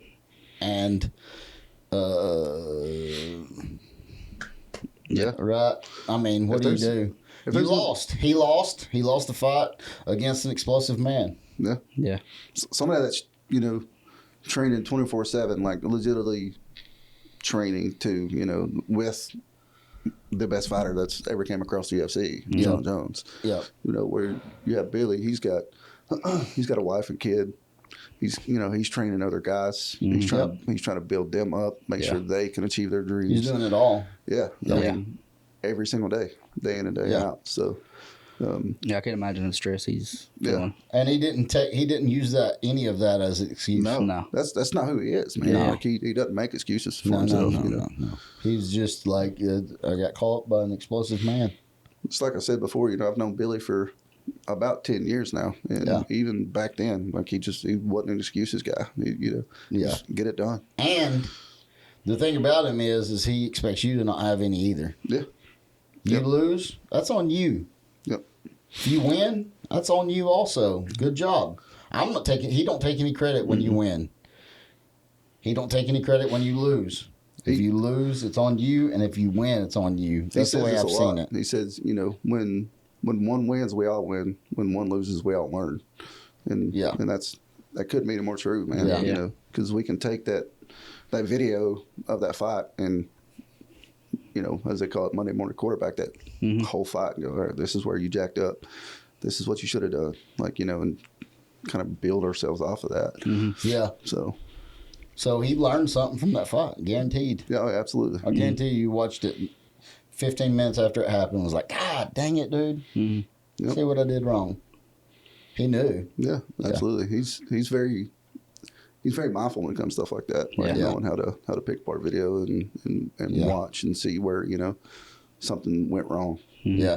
And Yeah. right. I mean, what do you do? if You there's a- lost. He lost. He lost the fight against an explosive man. Yeah. Yeah. Somebody that's training 24/7, like legitimately training to with the best fighter that's ever came across the UFC, John Jones. Yeah. Where you have Billy, he's got a wife and kid. He's training other guys. He's trying to build them up, make sure they can achieve their dreams. He's doing it all. Yeah. Yeah. I mean, every single day in and day Yeah. out. So Yeah, I can imagine the stress he's Yeah. feeling. And he didn't use any of that as an excuse. No. that's not who he is, man. No. Like he doesn't make excuses for No, himself. no. He's just like, I got caught by an explosive man. It's like I said before, I've known Billy for about 10 years now. And even back then, like he wasn't an excuses guy. Just get it done. And the thing about him is he expects you to not have any either. Yeah. You lose, that's on you. Yep. If you win, that's on you also. Good job. He don't take any credit when you win. He don't take any credit when you lose. If you lose, it's on you, and if you win, it's on you. That's the way I've seen it. He says, when one wins, we all win. When one loses, we all learn. And that couldn't be any more true, man. Yeah. Because we can take that video of that fight and, as they call it, Monday morning quarterback, that whole fight and go, all right, this is where you jacked up. This is what you should have done. And kind of build ourselves off of that. Yeah. So So he learned something from that fight, guaranteed. Yeah, absolutely. I guarantee you watched it 15 minutes after it happened and was like, God dang it, dude. Yep. See what I did wrong. He knew. Yeah, absolutely. He's very mindful when it comes to stuff like that. Like knowing how to pick apart video and watch and see where, something went wrong. Yeah.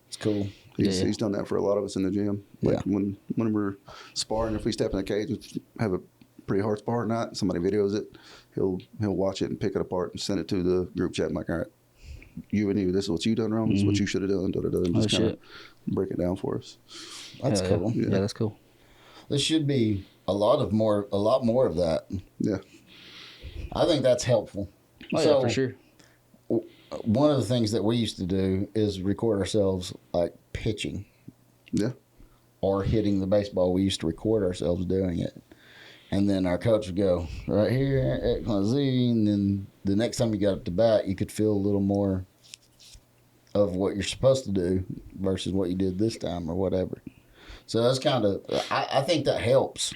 It's cool. He's done that for a lot of us in the gym. Like when we're sparring, if we step in the cage and have a pretty hard spar or not, somebody videos it, he'll watch it and pick it apart and send it to the group chat. I'm like, all right, you and you, this is what you done wrong. This is what you should have done. And just kind of break it down for us. That's cool. Yeah, that's cool. There should be a lot more of that. Yeah. I think that's helpful. Oh, yeah, for sure. One of the things that we used to do is record ourselves like pitching. Yeah. Or hitting the baseball. We used to record ourselves doing it. And then our coach would go, right here, X, Y, Z. And then the next time you got up to bat, you could feel a little more of what you're supposed to do versus what you did this time or whatever. So that's kind of, I think that helps.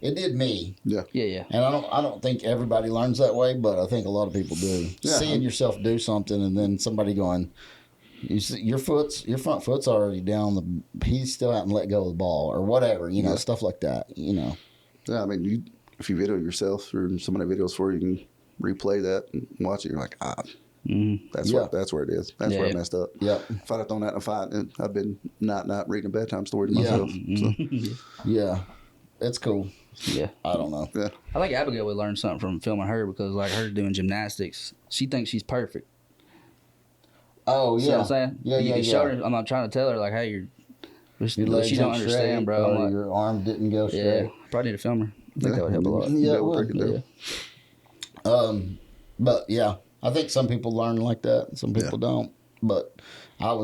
It did me. Yeah. Yeah. And I don't think everybody learns that way, but I think a lot of people do. Yeah. Seeing yourself do something and then somebody going, you see, your front foot's already down. He still hasn't let go of the ball or whatever, stuff like that, Yeah, I mean, if you video yourself or somebody videos for you, you can replay that and watch it. You're like, that's where it is. That's where I messed up. Yeah. If I'd have thrown that in a fight, I'd been not reading a bedtime story to myself. So. Yeah. It's cool. Yeah. I don't know. Yeah. I think Abigail would learn something from filming her because, like, her doing gymnastics, she thinks she's perfect. Oh, yeah. See what I'm saying? Yeah. Show her, I'm not trying to tell her, like, hey, Your leg she don't jumped understand, straight, bro. or I'm like, your arm didn't go straight. yeah, probably need to film her. I think that would help a lot. Yeah, it we'll would. break it down. But yeah, I think some people learn like that, and some people don't. But I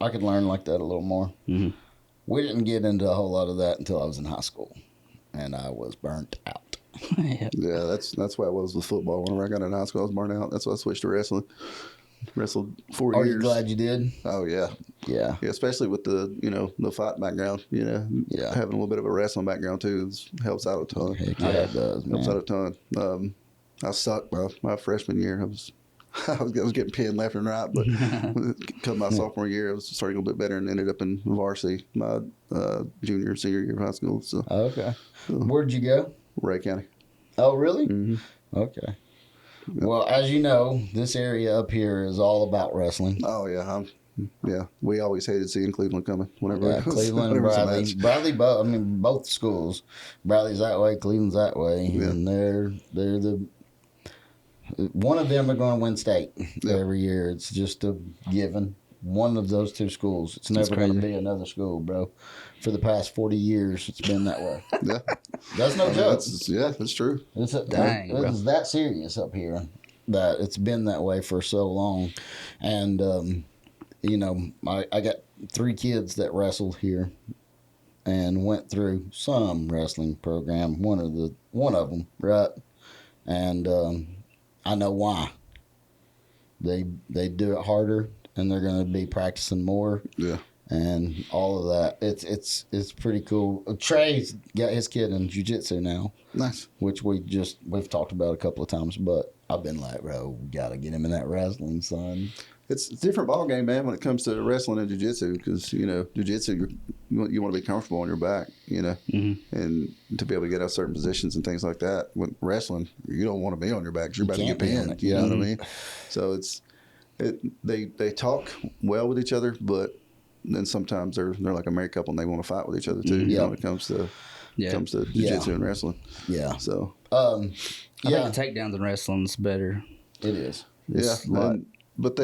could learn like that a little more. Mm-hmm. We didn't get into a whole lot of that until I was in high school, and I was burnt out. Yeah, that's why I was with football. Whenever I got in high school, I was burnt out. That's why I switched to wrestling. Wrestled 4 years. Are you glad you did? Oh yeah. Yeah. Yeah, especially with the the fight background. Having a little bit of a wrestling background too helps out a ton. Heck yeah, it does, man. Helps out a ton. I sucked my freshman year. I was getting pinned left and right, but come my sophomore year, I was starting a little bit better and ended up in varsity my junior and senior year of high school. So Okay. Where'd you go? Ray County. Oh, really? Mm-hmm. Okay. Well, as you know, this area up here is all about wrestling. Oh yeah, we always hated seeing Cleveland coming. Whenever Cleveland and Bradley. Bradley, both schools. Bradley's that way, Cleveland's that way, and they're the. One of them are going to win state every year. It's just a given. One of those two schools. It's never going to be another school, bro. For the past 40 years, it's been that way. Yeah, that's no joke. That's true. It's Dang, that serious up here that it's been that way for so long, and I got 3 kids that wrestled here, and went through some wrestling program. One of them, right, and I know why. They do it harder, and they're going to be practicing more. Yeah. And all of that, it's pretty cool. Trey's got his kid in jiu-jitsu now. Nice. Which we've talked about a couple of times, but I've been like, bro, we gotta get him in that wrestling, son. It's a different ball game, man, when it comes to wrestling and jiu-jitsu, because jiu-jitsu you want to be comfortable on your back, and to be able to get out of certain positions and things like that. With wrestling, you don't want to be on your back. 'Cause you're about to get pinned. You know what I mean? So they talk well with each other, but then sometimes they're like a married couple and they want to fight with each other too. When it comes to jiu-jitsu and wrestling. Yeah. So I think the takedowns in wrestling's better. It is. But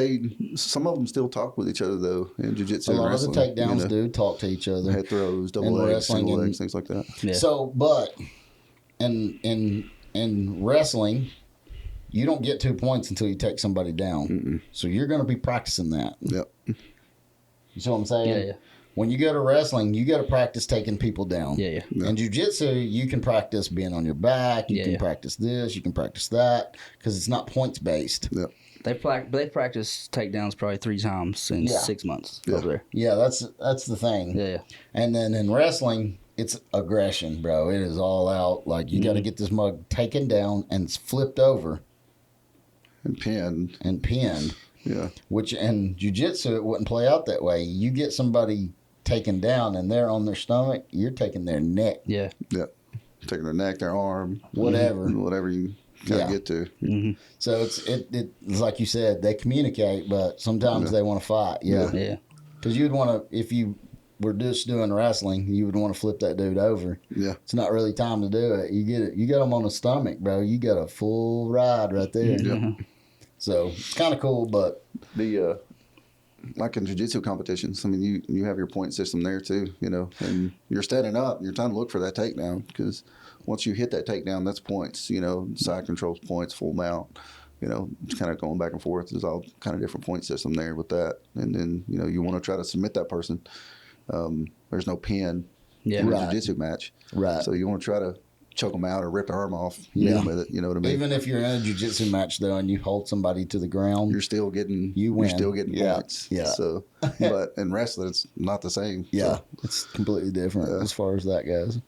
some of them still talk with each other though in jiu-jitsu. A lot and wrestling, of the takedowns do talk to each other. Head throws, double legs, single legs, things like that. Yeah. So, but in wrestling, you don't get 2 points until you take somebody down. Mm-mm. So you're going to be practicing that. Yep. You see what I'm saying? Yeah. When you go to wrestling, you got to practice taking people down. Yeah. In jiu-jitsu, you can practice being on your back. You can practice this. You can practice that because it's not points based. Yep. They practice takedowns probably 3 times in 6 months over there. Yeah, that's the thing. Yeah. And then in wrestling, it's aggression, bro. It is all out. Like, you got to get this mug taken down and flipped over And pinned. Yeah. Which in jiu-jitsu, it wouldn't play out that way. You get somebody taken down and they're on their stomach, you're taking their neck. Yeah. Yeah. Taking their neck, their arm. Whatever. Whatever you kind of get to. Mm-hmm. So it's like you said, they communicate, but sometimes they want to fight. Yeah. Yeah. Because you'd want to, if you were just doing wrestling, you would want to flip that dude over. Yeah. It's not really time to do it. You get them on the stomach, bro. You got a full ride right there. Yeah. So it's kind of cool, but The like in jiu-jitsu competitions, I mean, you have your point system there too, you know, and you're standing up, you're trying to look for that takedown because once you hit that takedown, that's points, you know, side controls points, full mount, you know, it's kind of going back and forth. There's all kind of different point system there with that. And then, you know, you want to try to submit that person. There's no pin in a jiu-jitsu match. Right. So you want to try to choke them out or rip their arm off with it, you know what I mean? Even if you're in a jiu-jitsu match, though, and you hold somebody to the ground, you're still getting win. You're still getting points. Yeah. So, but in wrestling, it's not the same. Yeah, So, it's completely different as far as that goes.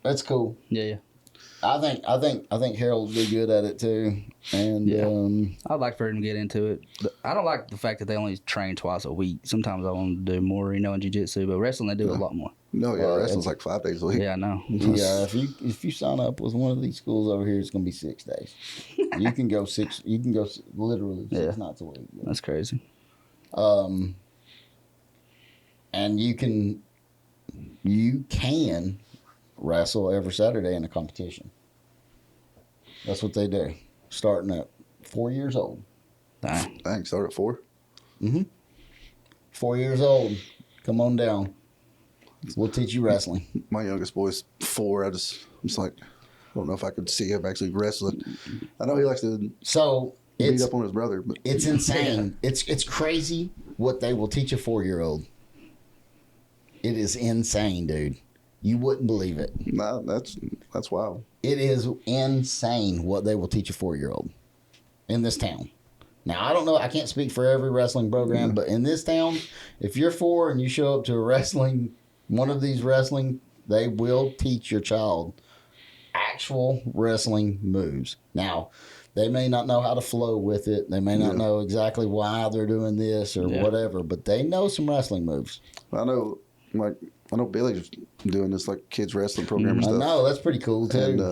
That's cool. Yeah. I think Harold will be good at it too. And I'd like for him to get into it. But I don't like the fact that they only train twice a week. Sometimes I want to do more, you know, in jiu-jitsu, but wrestling they do a lot more. no, yeah, wrestling's like 5 days a week. Yeah, I know. yeah, if you sign up with one of these schools over here, it's gonna be 6 days. You can go literally 6 nights a week. That's crazy. And you can wrestle every Saturday in a competition. That's what they do. Starting at 4 years old. Dang. Thanks. Start at 4. 4 years old. Come on down. We'll teach you wrestling. My youngest boy's 4. I'm just like, I don't know if I could see him actually wrestling. I know he likes to beat up on his brother, but it's insane. It's crazy what they will teach a 4-year-old. It is insane, dude. You wouldn't believe it. nah, that's wild. It is insane what they will teach a 4-year-old in this town. Now, I don't know. I can't speak for every wrestling program, but in this town, if you're 4 and you show up to one of these wrestling, they will teach your child actual wrestling moves. Now, they may not know how to flow with it. They may not know exactly why they're doing this or whatever, but they know some wrestling moves. I know Billy's doing this like kids wrestling program and stuff. I know, that's pretty cool too. And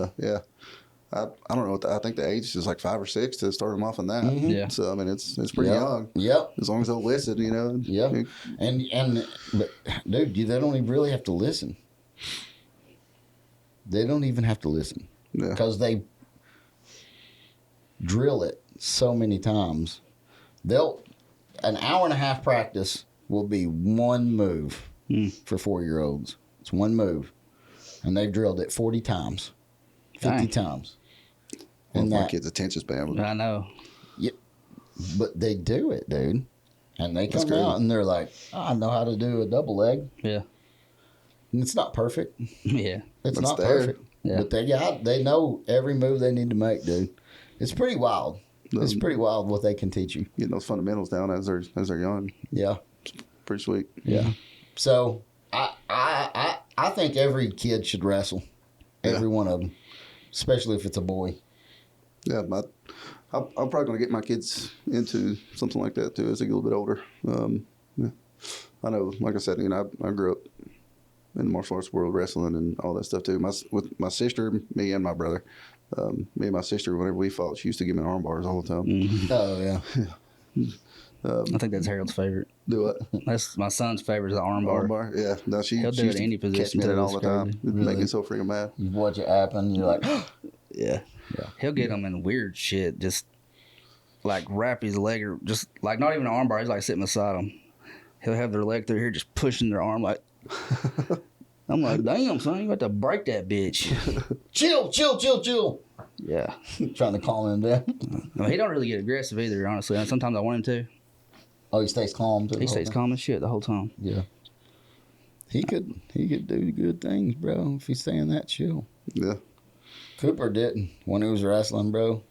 I don't know. I think the age is like 5 or 6 to start them off on that. Yeah. So I mean, it's pretty young. Yep. As long as they'll listen, you know. Yep. But dude, they don't even really have to listen. They don't even have to listen because they drill it so many times. An hour and a half practice will be one move for 4-year-olds. It's one move, and they've drilled it 40 times, 50 times. And my kid's attention span. I know. Yeah, but they do it, dude. And they come out and they're like, I know how to do a double leg. Yeah. And it's not perfect. Yeah. It's not perfect. Yeah. But they know every move they need to make, dude. It's pretty wild. It's pretty wild what they can teach you. Getting those fundamentals down as they're young. Yeah. Pretty sweet. Yeah. So I think every kid should wrestle. Every one of them. Especially if it's a boy. Yeah, I'm probably going to get my kids into something like that too as they get a little bit older. I know, like I said, you know, I grew up in the martial arts world, wrestling and all that stuff too. With my sister, me and my brother, me and my sister, whenever we fought, she used to give me arm bars all the time. Mm-hmm. Oh yeah. I think that's Harold's favorite. Do what? That's my son's favorite is the arm bar. Arm bar, yeah. No, He'll do it in any position. Catch me at it all It's the time. crazy. It'd make me so freaking mad. You watch it happen, you're like, Yeah. He'll get him in weird shit. Just like wrap his leg or just like not even an arm bar. He's like sitting beside him. He'll have their leg through here, just pushing their arm like. I'm like, damn, son, you got to break that bitch. chill. Yeah. Trying to calm him down. No, he don't really get aggressive either, honestly. And sometimes I want him to. Oh, he stays calm too. He stays calm as shit the whole time. Yeah. He could do good things, bro, if he's staying that chill. Yeah. Cooper didn't. When he was wrestling, bro,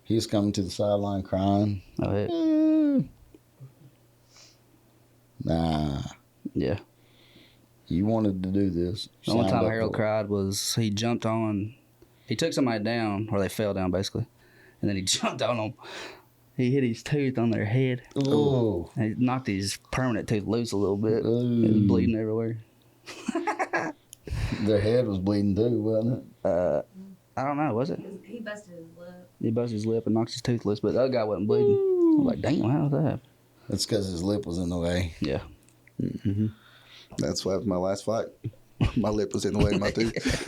he was coming to the sideline crying. Oh, yeah. Nah. Yeah. You wanted to do this. The only Signed time up Harold for it. cried was he jumped on. He took somebody down, or they fell down basically, and then he jumped on them. He hit his tooth on their head. Ooh. And he knocked his permanent tooth loose a little bit. Ooh. It was bleeding everywhere. Their head was bleeding too, wasn't it? I don't know, was it? He busted his lip. He busted his lip and knocked his tooth loose, but the other guy wasn't bleeding. I was like, damn, how was that? That's because his lip was in the way. Yeah. That's what happened my last fight. My lip was in the way of my tooth.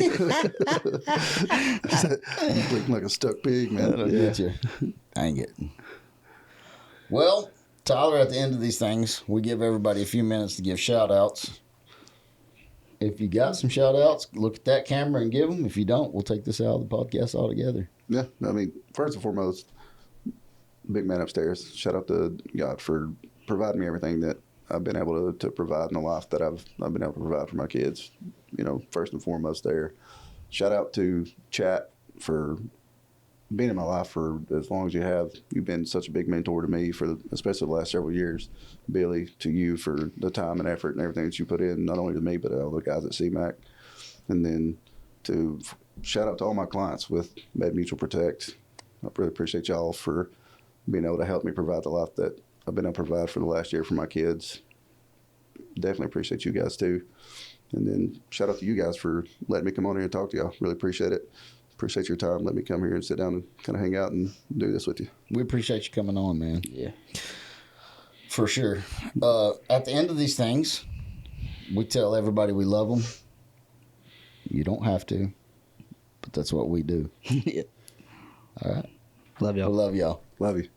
Looking like a stuck pig, man. That'll get you. Dang it. Well, Tyler, at the end of these things, we give everybody a few minutes to give shout outs. If you got some shout outs, look at that camera and give them. If you don't, we'll take this out of the podcast altogether. Yeah, I mean, first and foremost, big man upstairs. Shout out to God for providing me everything that I've been able to provide in the life that I've been able to provide for my kids. You know, first and foremost there. Shout out to Chat for being in my life for as long as you have. You've been such a big mentor to me for especially the last several years. Billy, to you for the time and effort and everything that you put in, not only to me, but all the guys at CMAC. And then to shout out to all my clients with Med Mutual Protect. I really appreciate y'all for being able to help me provide the life that I've been able to provide for the last year for my kids. Definitely appreciate you guys too. And then shout out to you guys for letting me come on here and talk to y'all. Really appreciate it. Appreciate your time. Let me come here and sit down and kind of hang out and do this with you. We appreciate you coming on, man. Yeah. For sure. At the end of these things, we tell everybody we love them. You don't have to, but that's what we do. Yeah. All right. Love y'all. We love y'all. Love you.